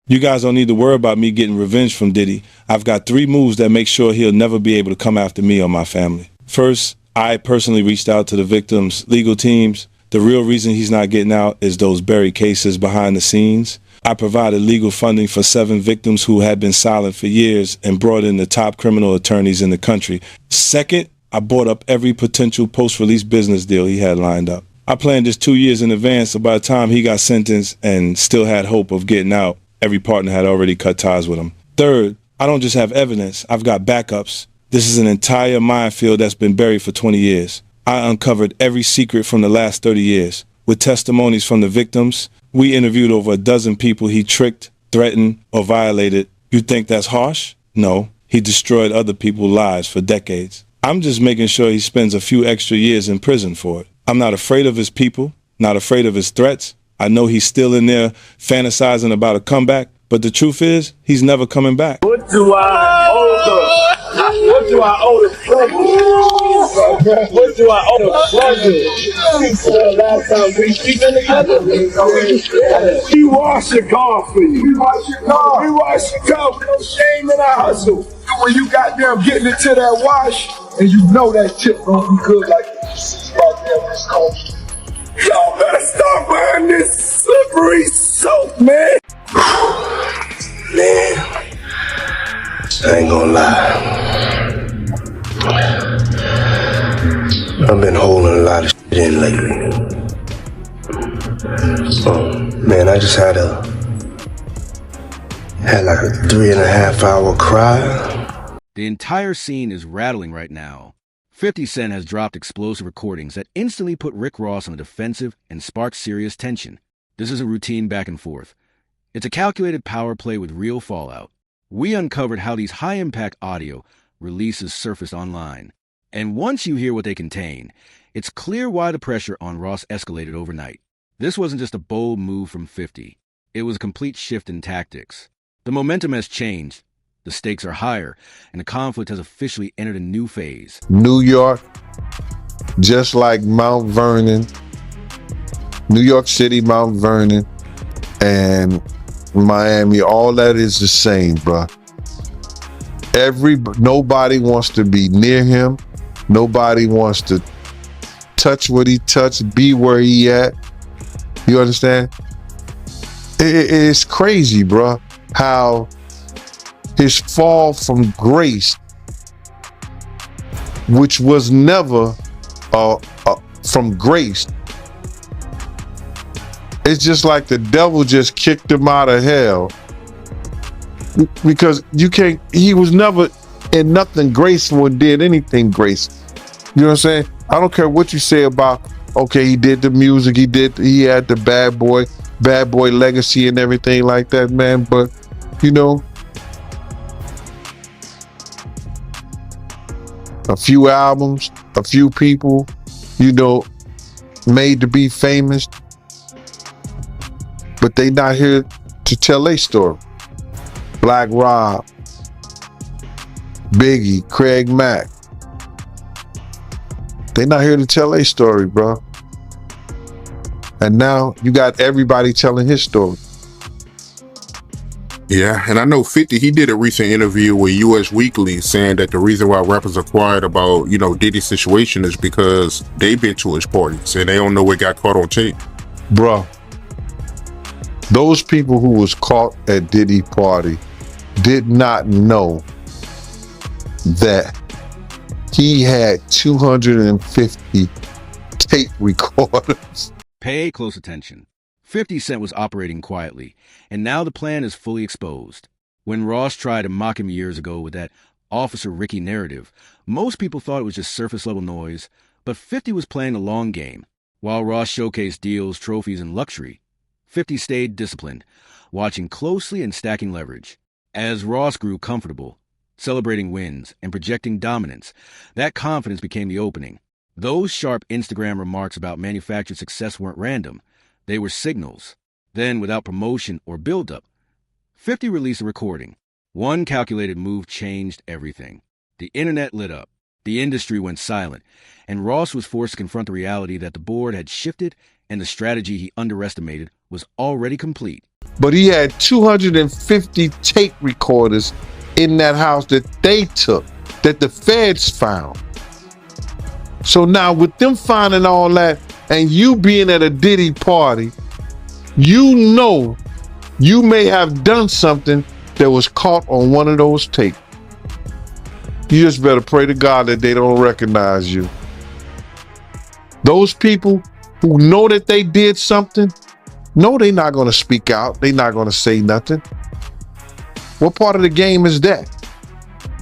You guys don't need to worry about me getting revenge from Diddy. I've got 3 moves that make sure he'll never be able to come after me or my family. First, I personally reached out to the victims' legal teams. The real reason he's not getting out is those buried cases behind the scenes. I provided legal funding for 7 victims who had been silent for years and brought in the top criminal attorneys in the country. Second, I bought up every potential post-release business deal he had lined up. I planned this 2 years in advance, so by the time he got sentenced and still had hope of getting out, every partner had already cut ties with him. Third, I don't just have evidence, I've got backups. This is an entire minefield that's been buried for 20 years. I uncovered every secret from the last 30 years. With testimonies from the victims, we interviewed over a dozen people he tricked, threatened, or violated. You think that's harsh? No, he destroyed other people's lives for decades. I'm just making sure he spends a few extra years in prison for it. I'm not afraid of his people, not afraid of his threats. I know he's still in there fantasizing about a comeback, but the truth is, he's never coming back. What do I owe the pleasure? What do I owe the pleasure? Last time we been together, we wash your car for you. We wash your car. We wash your car with no shame in our hustle. When you got them getting it to that wash, and you know that chip gonna be good like you right there in this coast. Y'all better stop wearing this slippery soap, man. Man, I ain't gonna lie. I've been holding a lot of shit in lately. Man, I just had like a 3.5 hour cry. The entire scene is rattling right now. 50 Cent has dropped explosive recordings that instantly put Rick Ross on the defensive and sparked serious tension. This is a routine back and forth. It's a calculated power play with real fallout. We uncovered how these high-impact audio releases surfaced online. And once you hear what they contain, it's clear why the pressure on Ross escalated overnight. This wasn't just a bold move from 50. It was a complete shift in tactics. The momentum has changed. The stakes are higher, and the conflict has officially entered a new phase. New York, just like Mount Vernon, New York City, Mount Vernon, and Miami, all that is the same, bruh. Nobody wants to be near him. Nobody wants to touch what he touched, be where he at. You understand? It's crazy, bruh, how his fall from grace, which was never from grace. It's just like the devil just kicked him out of hell, because he was never in nothing graceful and did anything graceful. You know what I'm saying? I don't care what you say about, okay, he did the music, he had the bad boy legacy and everything like that, man. But, you know, a few albums, a few people, you know, made to be famous, but they not here to tell their story. Black Rob, Biggie, Craig Mack. They not here to tell their story, bro. And now you got everybody telling his story. Yeah, and I know 50, he did a recent interview with US Weekly saying that the reason why rappers are quiet about, you know, Diddy's situation is because they've been to his parties and they don't know what got caught on tape. Bro, those people who was caught at Diddy party did not know that he had 250 tape recorders. Pay close attention. 50 Cent was operating quietly, and now the plan is fully exposed. When Ross tried to mock him years ago with that Officer Ricky narrative, most people thought it was just surface-level noise, but 50 was playing a long game. While Ross showcased deals, trophies, and luxury, 50 stayed disciplined, watching closely and stacking leverage. As Ross grew comfortable, celebrating wins and projecting dominance, that confidence became the opening. Those sharp Instagram remarks about manufactured success weren't random. They were signals. Then, without promotion or build-up, 50 released a recording. One calculated move changed everything. The internet lit up. The industry went silent. And Ross was forced to confront the reality that the board had shifted and the strategy he underestimated was already complete. but he had 250 tape recorders in that house that they took, that the feds found. So now with them finding all that and you being at a Diddy party, you know you may have done something that was caught on one of those tapes. You just better pray to God that they don't recognize you. Those people who know that they did something, no, they're not going to speak out. They're not going to say nothing. What part of the game is that?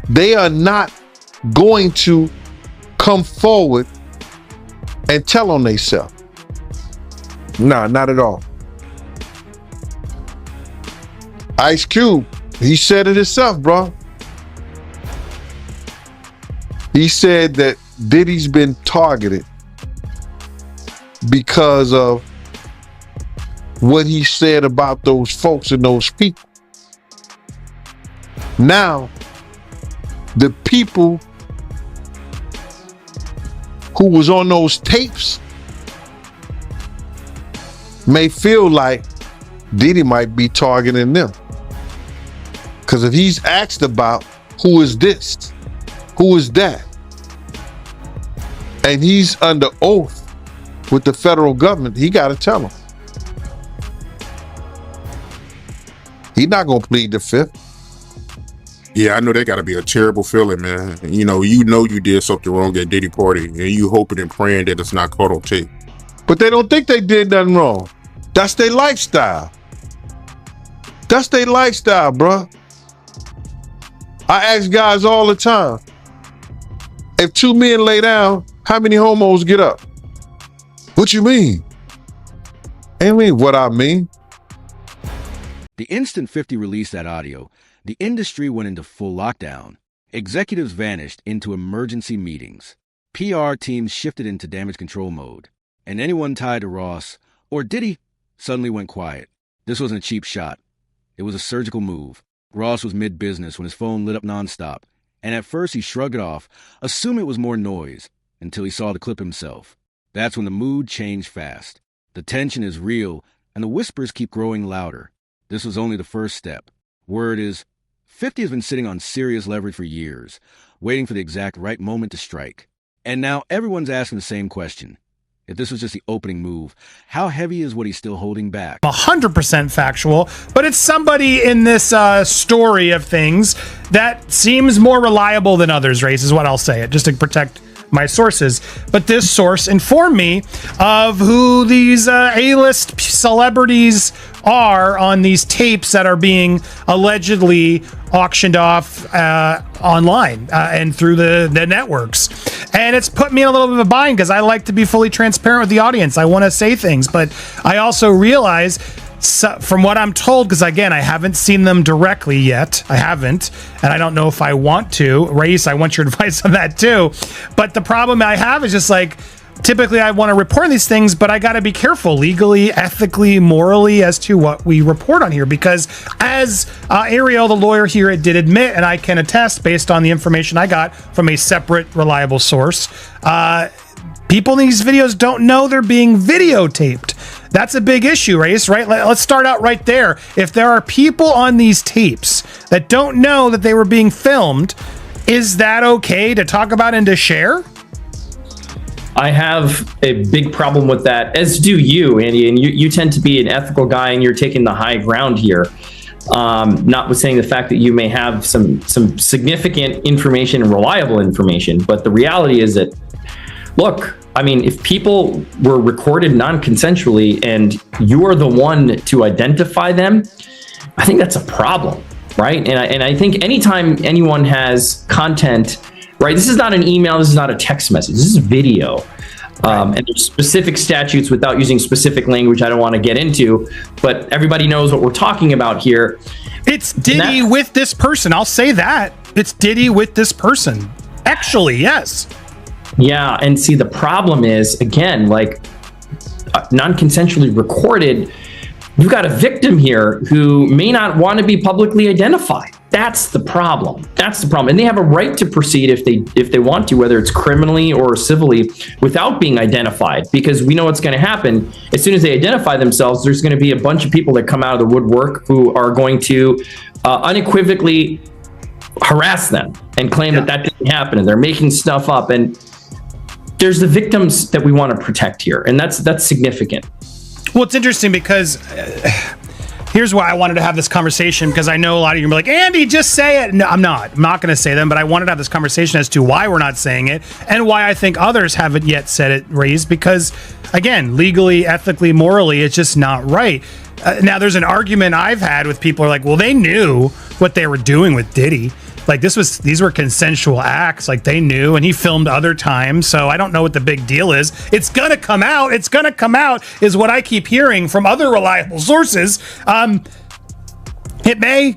They are not going to come forward and tell on themselves. Nah, not at all. Ice Cube, he said it himself, bro. He said that Diddy's been targeted because of what he said about those folks and those people. Now, the people who was on those tapes may feel like Diddy might be targeting them. Because if he's asked about who is this, who is that, and he's under oath with the federal government, he got to tell them. He's not going to plead the fifth. Yeah, I know that got to be a terrible feeling, man. You know you did something wrong at Diddy party, and you hoping and praying that it's not caught on tape. But they don't think they did nothing wrong. That's their lifestyle. That's their lifestyle, bro. I ask guys all the time, if two men lay down, how many homos get up? What you mean? I mean what I mean. The instant 50 released that audio, the industry went into full lockdown. Executives vanished into emergency meetings. PR teams shifted into damage control mode. And anyone tied to Ross or Diddy suddenly went quiet. This wasn't a cheap shot. It was a surgical move. Ross was mid-business when his phone lit up nonstop. And at first he shrugged it off, assuming it was more noise, until he saw the clip himself. That's when the mood changed fast. The tension is real, and the whispers keep growing louder. This was only the first step. Word is, 50 has been sitting on serious leverage for years, waiting for the exact right moment to strike. And now everyone's asking the same question. If this was just the opening move, how heavy is what he's still holding back? 100% factual, but it's somebody in this story of things that seems more reliable than others, Race, is what I'll say it, just to protect my sources. But this source informed me of who these A-list celebrities are on these tapes that are being allegedly auctioned off online and through the networks. And it's put me in a little bit of a bind because I like to be fully transparent with the audience. I want to say things, but I also realize from what I'm told, because again, I haven't seen them directly yet. I haven't, and I don't know if I want to. Race, I want your advice on that too. But the problem I have is just like, typically I want to report these things, but I got to be careful legally, ethically, morally as to what we report on here. Because as Ariel, the lawyer here, did admit, and I can attest based on the information I got from a separate, reliable source, people in these videos don't know they're being videotaped. That's a big issue, Race, right? Let's start out right there. If there are people on these tapes that don't know that they were being filmed, is that okay to talk about and to share? I have a big problem with that, as do you, Andy. And you tend to be an ethical guy, and you're taking the high ground here. Notwithstanding the fact that you may have some significant information and reliable information, but the reality is that, look, I mean, if people were recorded non-consensually and you are the one to identify them, I think that's a problem, right? And I think anytime anyone has content, right, this is not an email, this is not a text message, this is video. And there's specific statutes without using specific language I don't want to get into, but everybody knows what we're talking about here. It's Diddy with this person. I'll say that. It's Diddy with this person. Actually, yes. Yeah, and see, the problem is, again, like non-consensually recorded, you've got a victim here who may not want to be publicly identified. That's the problem. That's the problem. And they have a right to proceed if they want to, whether it's criminally or civilly, without being identified, because we know what's going to happen. As soon as they identify themselves, there's going to be a bunch of people that come out of the woodwork who are going to unequivocally harass them and claim that didn't happen, and they're making stuff up. And there's the victims that we want to protect here, and that's significant. Well, it's interesting because here's why I wanted to have this conversation, because I know a lot of you are like, Andy, just say it. No, I'm not going to say them, but I wanted to have this conversation as to why we're not saying it and why I think others haven't yet said it, raised, because again, legally, ethically, morally, it's just not right. Now, there's an argument I've had with people who are like, well, they knew what they were doing with Diddy. Like these were consensual acts. Like they knew, and he filmed other times. So I don't know what the big deal is. It's gonna come out. It's gonna come out is what I keep hearing from other reliable sources. It may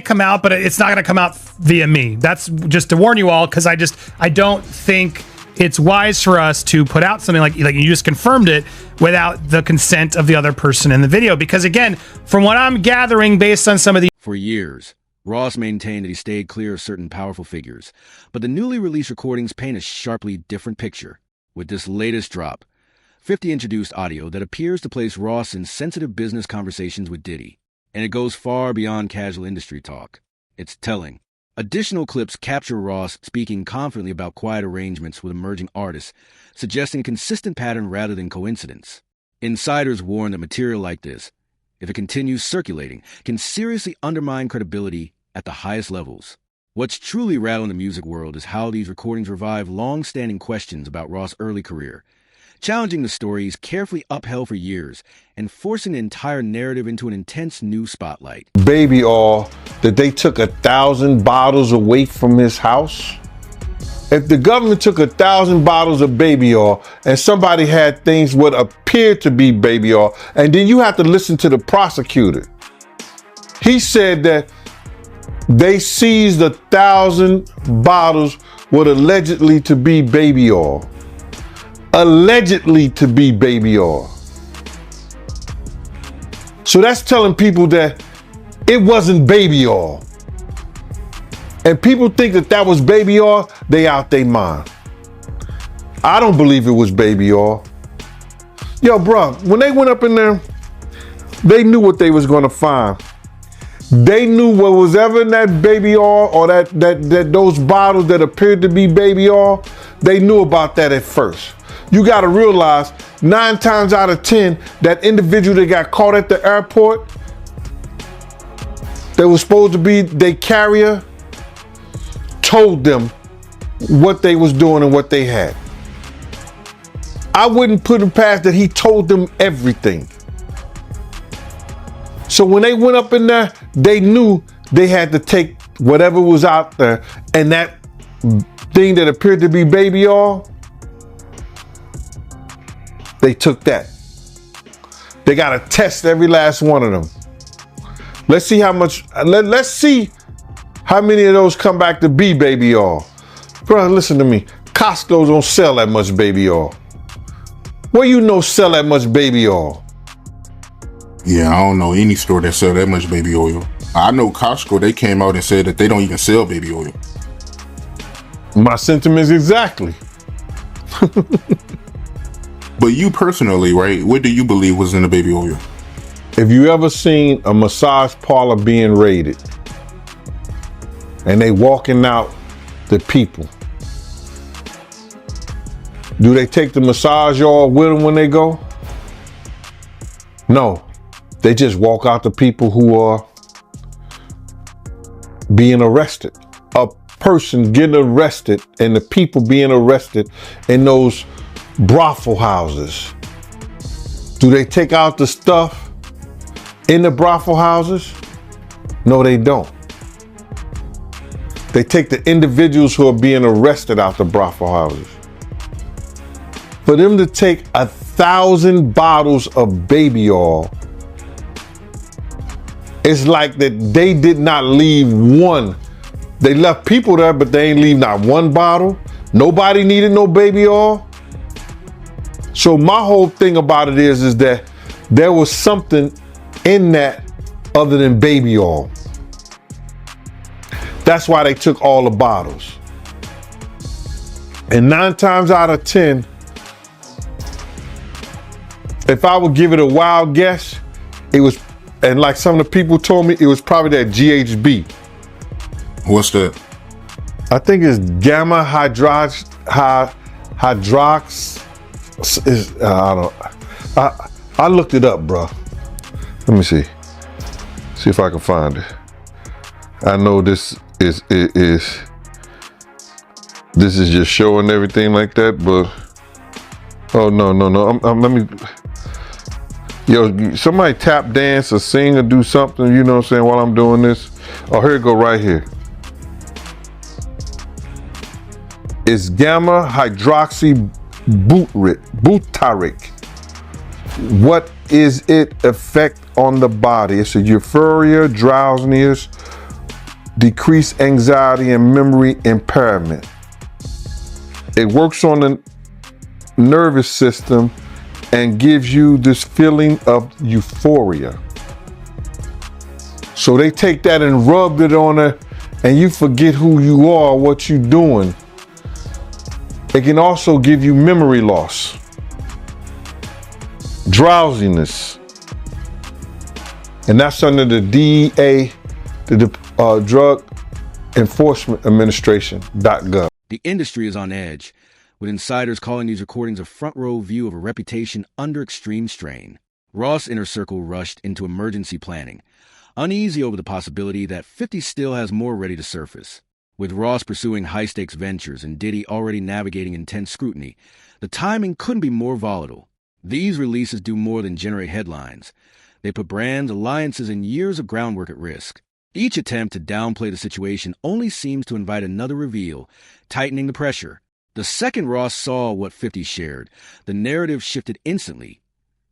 come out, but it's not gonna come out via me. That's just to warn you all, because I don't think it's wise for us to put out something like you just confirmed it without the consent of the other person in the video. Because again, from what I'm gathering based on some of the For years, Ross maintained that he stayed clear of certain powerful figures, but the newly released recordings paint a sharply different picture. With this latest drop, 50 introduced audio that appears to place Ross in sensitive business conversations with Diddy, and it goes far beyond casual industry talk. It's telling. Additional clips capture Ross speaking confidently about quiet arrangements with emerging artists, suggesting a consistent pattern rather than coincidence. Insiders warn that material like this, if it continues circulating, can seriously undermine credibility at the highest levels. What's truly rattling the music world is how these recordings revive long-standing questions about Ross' early career, challenging the stories carefully upheld for years and forcing the entire narrative into an intense new spotlight. Baby oil that they took 1,000 bottles away from his house. If the government took 1,000 bottles of baby oil and somebody had things what appeared to be baby oil, and then you have to listen to the prosecutor. He said that they seized 1,000 bottles what allegedly to be baby oil. Allegedly to be baby oil. So that's telling people that it wasn't baby oil. And people think that was baby oil, they out their mind. I don't believe it was baby oil. Yo, bro, when they went up in there, they knew what they was gonna find. They knew what was ever in that baby oil or that those bottles that appeared to be baby oil, they knew about that at first. You gotta realize 9 times out of 10, that individual that got caught at the airport, that was supposed to be their carrier, told them what they was doing and what they had. I wouldn't put him past that he told them everything. So when they went up in there, they knew they had to take whatever was out there, and that thing that appeared to be baby oil, they took that. They got to test every last one of them. Let's see how much, let's see how many of those come back to be baby oil. Bro, listen to me. Costco don't sell that much baby oil. Where you know sell that much baby oil? Yeah, I don't know any store that sell that much baby oil. I know Costco, they came out and said that they don't even sell baby oil. My sentiments exactly. But you personally, right, what do you believe was in the baby oil? If you ever seen a massage parlor being raided and they walking out the people, do they take the massage oil with them when they go? No, they just walk out the people who are being arrested. A person getting arrested and the people being arrested in those brothel houses. Do they take out the stuff in the brothel houses? No, they don't. They take the individuals who are being arrested out the brothel houses. For them to take 1,000 bottles of baby oil, it's like that they did not leave one. They left people there, but they ain't leave not one bottle. Nobody needed no baby oil. So my whole thing about it is that there was something in that other than baby oil. That's why they took all the bottles. And 9 times out of 10, if I would give it a wild guess, it was, and like some of the people told me, it was probably that GHB. What's that? I think it's gamma hydrox. I looked it up, bro. Let me see if I can find it. I know this is just showing everything like that, but oh no. Let me. Yo, somebody tap dance or sing or do something, you know what I'm saying, while I'm doing this. Oh, here it go right here. It's gamma hydroxy butyric. What is it effect on the body? It's a euphoria, drowsiness, decreased anxiety, and memory impairment. It works on the nervous system and gives you this feeling of euphoria. So they take that and rub it on her and you forget who you are, what you're doing. It can also give you memory loss, drowsiness, and that's under the DEA, the Drug Enforcement Administration.gov. The industry is on edge, with insiders calling these recordings a front row view of a reputation under extreme strain. Ross' inner circle rushed into emergency planning, uneasy over the possibility that 50 still has more ready to surface. With Ross pursuing high-stakes ventures and Diddy already navigating intense scrutiny, the timing couldn't be more volatile. These releases do more than generate headlines. They put brands, alliances, and years of groundwork at risk. Each attempt to downplay the situation only seems to invite another reveal, tightening the pressure. The second Ross saw what 50 shared, the narrative shifted instantly,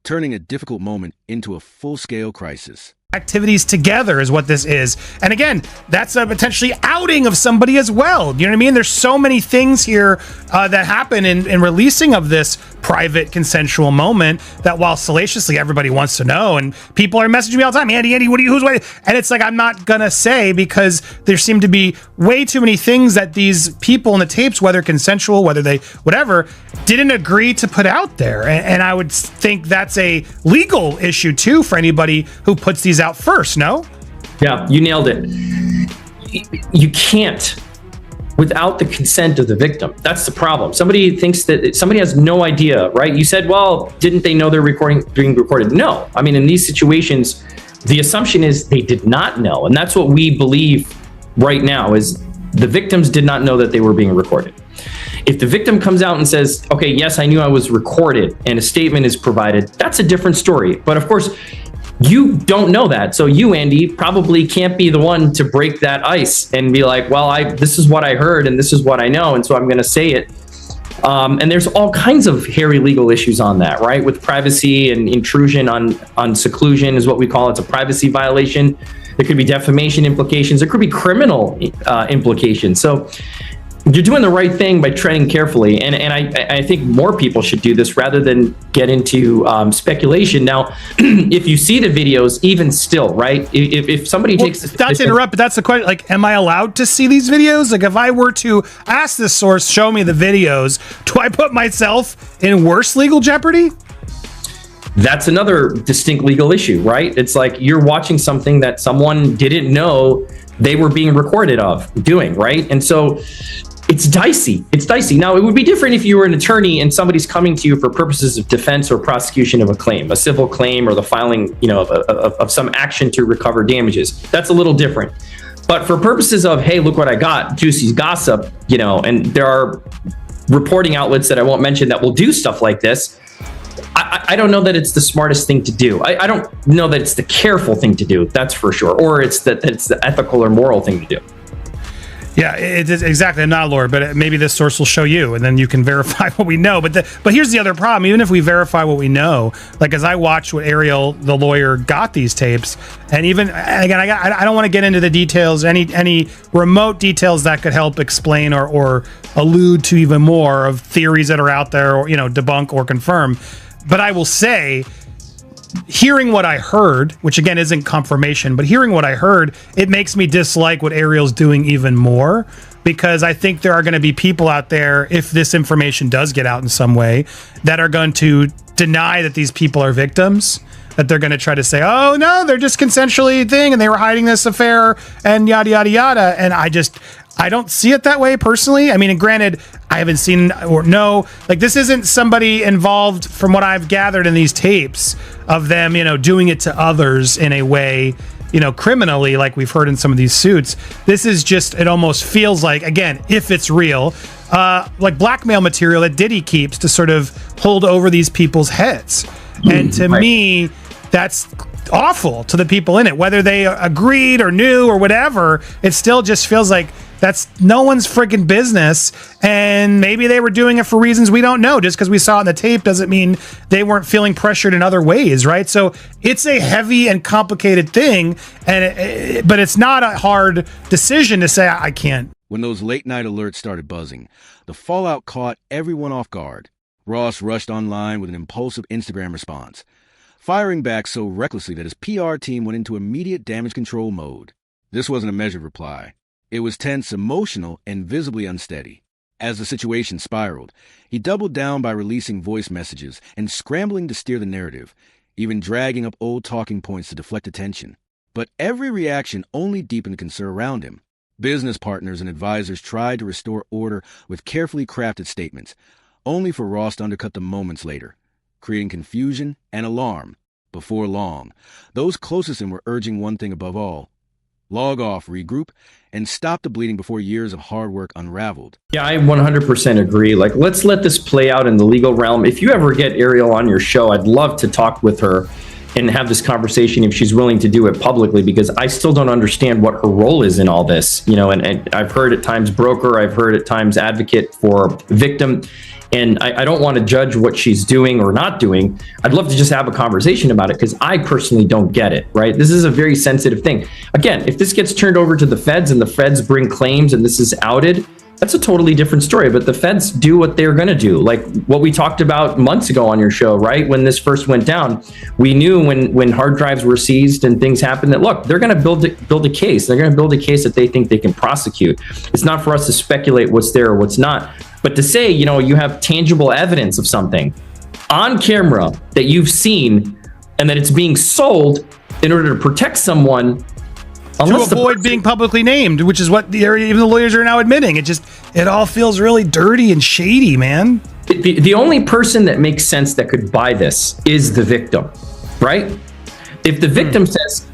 turning a difficult moment into a full-scale crisis. Activities together is what this is. And again, that's a potentially outing of somebody as well. You know what I mean? There's so many things here that happen in releasing of this private consensual moment that while salaciously everybody wants to know, and people are messaging me all the time, Andy, who's waiting? And it's like, I'm not gonna say, because there seem to be way too many things that these people in the tapes, whether consensual, whether they, whatever, didn't agree to put out there. And I would think that's a legal issue too for anybody who puts these out first, no? Yeah, you nailed it. You can't without the consent of the victim. That's the problem. Somebody thinks that somebody has no idea, right? You said, well, didn't they know they're being recorded? No. I mean, in these situations, the assumption is they did not know. And that's what we believe right now is the victims did not know that they were being recorded. If the victim comes out and says, okay, yes, I knew I was recorded, and a statement is provided, that's a different story. But of course, you don't know that. So you, Andy, probably can't be the one to break that ice and be like, well, this is what I heard and this is what I know, and so I'm going to say it. And there's all kinds of hairy legal issues on that, right? With privacy and intrusion on seclusion is what we call it. It's a privacy violation. There could be defamation implications. There could be criminal implications. So you're doing the right thing by treading carefully. And I think more people should do this rather than get into speculation. Now, if you see the videos, even still, right? If somebody takes... Not to interrupt, but that's the question. Like, am I allowed to see these videos? Like, if I were to ask this source, show me the videos, do I put myself in worse legal jeopardy? That's another distinct legal issue, right? It's like you're watching something that someone didn't know they were being recorded of doing, right? And so it's dicey. It's dicey. Now, it would be different if you were an attorney and somebody's coming to you for purposes of defense or prosecution of a claim, a civil claim, or the filing, of some action to recover damages. That's a little different. But for purposes of, hey, look what I got, juicy gossip, and there are reporting outlets that I won't mention that will do stuff like this. I don't know that it's the smartest thing to do. I don't know that it's the careful thing to do. That's for sure. Or it's the ethical or moral thing to do. Yeah, it is exactly. I'm not a lawyer, but maybe this source will show you, and then you can verify what we know. But here's the other problem. Even if we verify what we know, like as I watched what Ariel, the lawyer, got these tapes, and again, I don't want to get into the details, any remote details that could help explain or allude to even more of theories that are out there, or debunk or confirm. But I will say, hearing what I heard, which again isn't confirmation, but hearing what I heard, it makes me dislike what Ariel's doing even more, because I think there are going to be people out there, if this information does get out in some way, that are going to deny that these people are victims, that they're going to try to say, oh no, they're just consensually thing and they were hiding this affair and yada, yada, yada. And I don't see it that way personally. I mean, and granted, I haven't seen or know, like, this isn't somebody involved from what I've gathered in these tapes of them, doing it to others in a way, criminally, like we've heard in some of these suits. This is just, it almost feels like, again, if it's real, like blackmail material that Diddy keeps to sort of hold over these people's heads. And to me, that's awful to the people in it, whether they agreed or knew or whatever. It still just feels like that's no one's freaking business, and maybe they were doing it for reasons we don't know. Just because we saw it in the tape doesn't mean they weren't feeling pressured in other ways, right? So it's a heavy and complicated thing, and but it's not a hard decision to say I can't. When those late-night alerts started buzzing, the fallout caught everyone off guard. Ross rushed online with an impulsive Instagram response, firing back so recklessly that his PR team went into immediate damage control mode. This wasn't a measured reply. It was tense, emotional, and visibly unsteady. As the situation spiraled, he doubled down by releasing voice messages and scrambling to steer the narrative, even dragging up old talking points to deflect attention. But every reaction only deepened the concern around him. Business partners and advisors tried to restore order with carefully crafted statements, only for Ross to undercut them moments later, creating confusion and alarm. Before long, those closest to him were urging one thing above all: log off, regroup, and stop the bleeding before years of hard work unraveled. Yeah, I 100% agree. Like, let's let this play out in the legal realm. If you ever get Ariel on your show, I'd love to talk with her and have this conversation if she's willing to do it publicly, because I still don't understand what her role is in all this. And I've heard at times broker, I've heard at times advocate for victim. And I don't want to judge what she's doing or not doing. I'd love to just have a conversation about it, because I personally don't get it, right? This is a very sensitive thing. Again, if this gets turned over to the feds and the feds bring claims and this is outed, that's a totally different story. But the feds do what they're going to do. Like what we talked about months ago on your show, right? When this first went down, we knew when hard drives were seized and things happened that, look, they're going to build a case. They're going to build a case that they think they can prosecute. It's not for us to speculate what's there or what's not. But to say, you have tangible evidence of something on camera that you've seen and that it's being sold in order to protect someone, to avoid being publicly named, which is what even the lawyers are now admitting. It all feels really dirty and shady, man. The only person that makes sense that could buy this is the victim, right? If the victim says,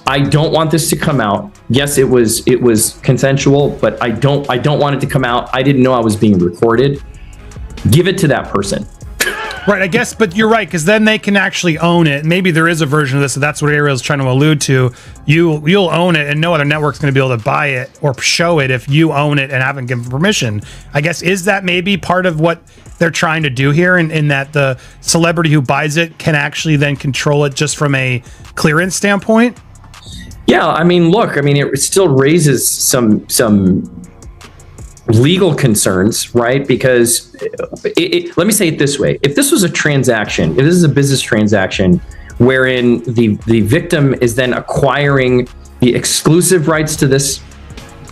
I don't want this to come out. Yes, it was consensual, but I don't want it to come out. I didn't know I was being recorded. Give it to that person. Right, I guess, but you're right, because then they can actually own it. Maybe there is a version of this, and that's what Ariel's trying to allude to. You'll own it, and no other network's going to be able to buy it or show it if you own it and haven't given permission. I guess, is that maybe part of what they're trying to do here, in that the celebrity who buys it can actually then control it just from a clearance standpoint? Yeah, it still raises some legal concerns, right? Because let me say it this way. If this was a transaction, if this is a business transaction wherein the victim is then acquiring the exclusive rights to this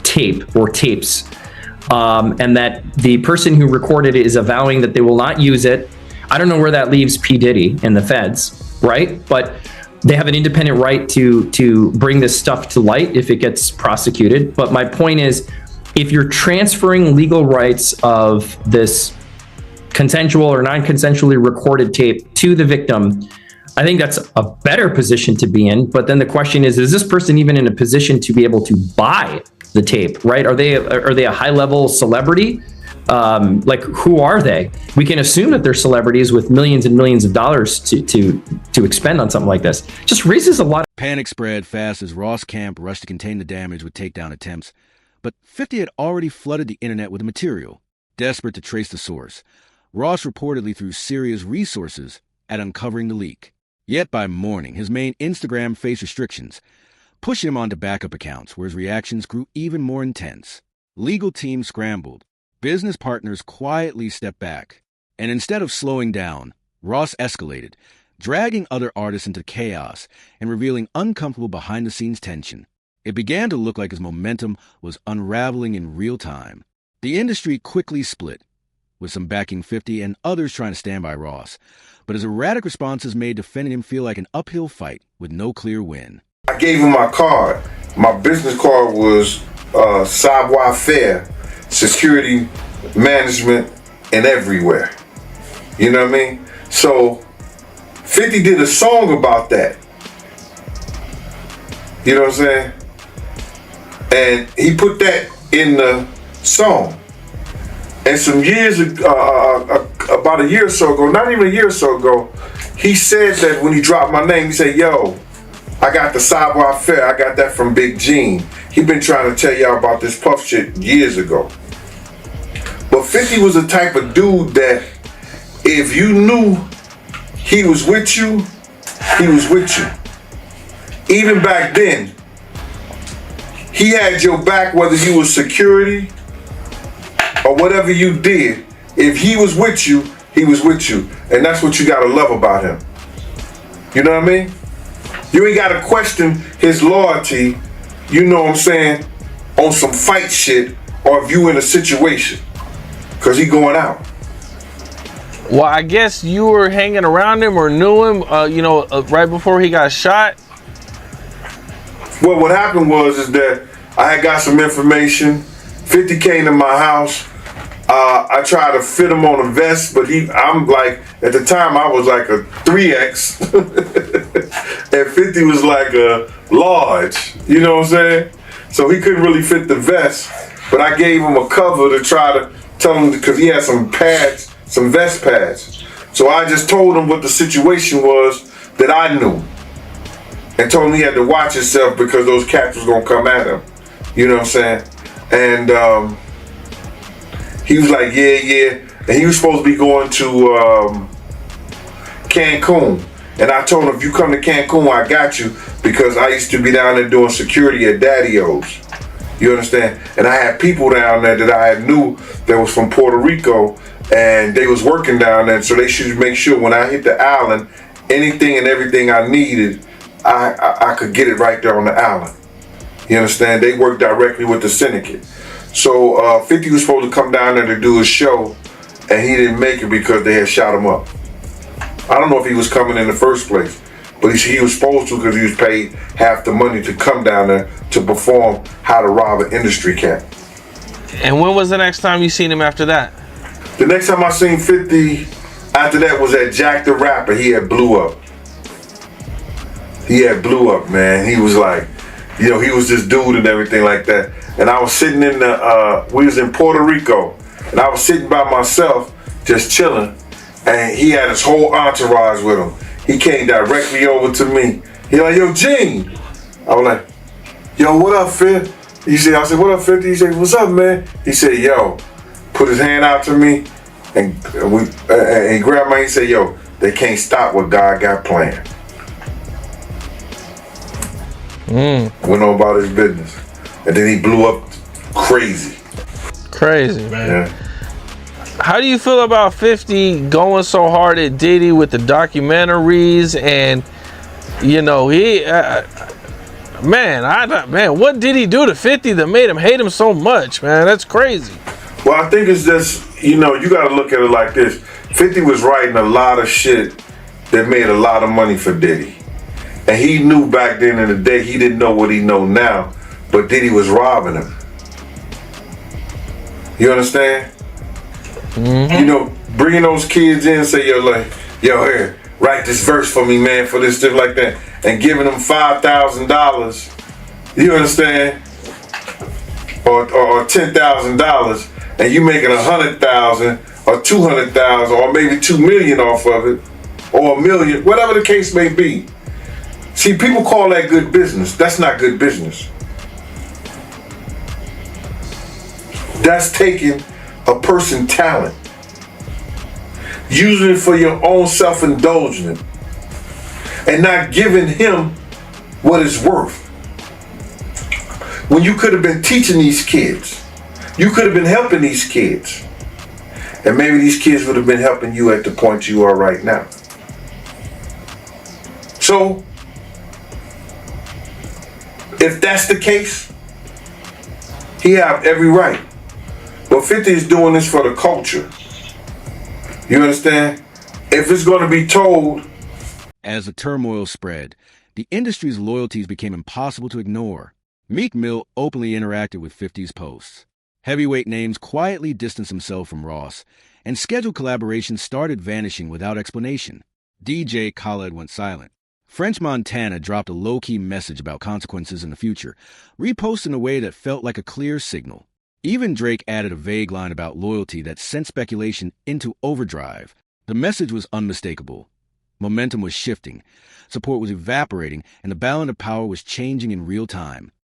tape or tapes, and that the person who recorded it is avowing that they will not use it, I don't know where that leaves P. Diddy and the feds, right? But they have an independent right to bring this stuff to light if it gets prosecuted. But my point is, if you're transferring legal rights of this consensual or non-consensually recorded tape to the victim, I think that's a better position to be in. But then the question is this person even in a position to be able to buy the tape, right? Are they a high-level celebrity? Like, who are they? We can assume that they're celebrities with millions and millions of dollars to expend on something like this. Just raises a lot of panic spread fast as Ross Camp rushed to contain the damage with takedown attempts. But 50 had already flooded the internet with the material. Desperate to trace the source, Ross reportedly threw serious resources at uncovering the leak. Yet by morning, his main Instagram faced restrictions, pushing him onto backup accounts where his reactions grew even more intense. Legal teams scrambled. Business partners quietly stepped back. And instead of slowing down, Ross escalated, dragging other artists into chaos and revealing uncomfortable behind-the-scenes tension. It began to look like his momentum was unraveling in real time. The industry quickly split, with some backing 50 and others trying to stand by Ross. But his erratic responses made defending him feel like an uphill fight with no clear win. I gave him my card. My business card was savoir-faire, security, management, and everywhere. You know what I mean? So 50 did a song about that. You know what I'm saying? And he put that in the song. And some years ago, about a year or so ago, not even a year or so ago, he said that when he dropped my name, he said, yo, I got the savoir-faire, I got that from Big Gene. He been trying to tell y'all about this Puff shit years ago. But 50 was the type of dude that if you knew he was with you, he was with you. Even back then, he had your back whether you was security or whatever you did. If he was with you, he was with you. And that's what you gotta love about him. You know what I mean? You ain't gotta question his loyalty, you know what I'm saying, on some fight shit or if you in a situation. Cause he going out. Well, I guess you were hanging around him or knew him, right before he got shot. Well, what happened was that I had got some information. 50 came to my house. I tried to fit him on a vest, but I'm like, at the time I was like a 3X. And 50 was like a large, you know what I'm saying? So he couldn't really fit the vest, but I gave him a cover to try to tell him, because he had some pads, some vest pads. So I just told him what the situation was that I knew. And told him he had to watch himself because those cats was gonna come at him. You know what I'm saying? And he was like, yeah. And he was supposed to be going to Cancun. And I told him, if you come to Cancun, I got you, because I used to be down there doing security at Daddy-O's. You understand? And I had people down there that I had knew that was from Puerto Rico, and they was working down there, so they should make sure when I hit the island, anything and everything I needed, I could get it right there on the island. You understand? They work directly with the syndicate. So 50 was supposed to come down there to do a show, and he didn't make it because they had shot him up. I don't know if he was coming in the first place, but he was supposed to, because he was paid half the money to come down there to perform How to Rob an Industry Cat. And when was the next time you seen him after that? The next time I seen 50 after that was at Jack the Rapper. He had blew up. Man. He was like, he was this dude and everything like that. And I was sitting in we was in Puerto Rico, and I was sitting by myself, just chilling, and he had his whole entourage with him. He came directly over to me. He like, yo, Gene. I was like, yo, what up, Fif? I said, what up, 50? He said, what's up, man? He said, yo, put his hand out to me, and he grabbed my, he said, yo, they can't stop what God got planned. Went on about his business. And then he blew up crazy. Crazy, man. Yeah. How do you feel about 50 going so hard at Diddy with the documentaries, and what did he do to 50 that made him hate him so much, man? That's crazy. Well, I think it's just, you got to look at it like this. 50 was writing a lot of shit that made a lot of money for Diddy. And he knew back then in the day, he didn't know what he know now, but Diddy was robbing him. You understand? Mm-hmm. Bringing those kids in and say, yo, here, write this verse for me, man, for this, stuff like that, and giving them $5,000, you understand? Or $10,000, and you making $100,000 or $200,000 or maybe $2 million off of it, or $1 million, whatever the case may be. See, people call that good business. That's not good business. That's taking a person's talent, using it for your own self-indulgence, and not giving him what it's worth. When you could have been teaching these kids, you could have been helping these kids, and maybe these kids would have been helping you at the point you are right now. So, if that's the case, he have every right. But 50 is doing this for the culture. You understand? If it's going to be told. As the turmoil spread, the industry's loyalties became impossible to ignore. Meek Mill openly interacted with 50's posts. Heavyweight names quietly distanced themselves from Ross, and scheduled collaborations started vanishing without explanation. DJ Khaled went silent. French Montana dropped a low-key message about consequences in the future, reposted in a way that felt like a clear signal. Even Drake added a vague line about loyalty that sent speculation into overdrive. The message was unmistakable. Momentum was shifting, support was evaporating, and the balance of power was changing in real time.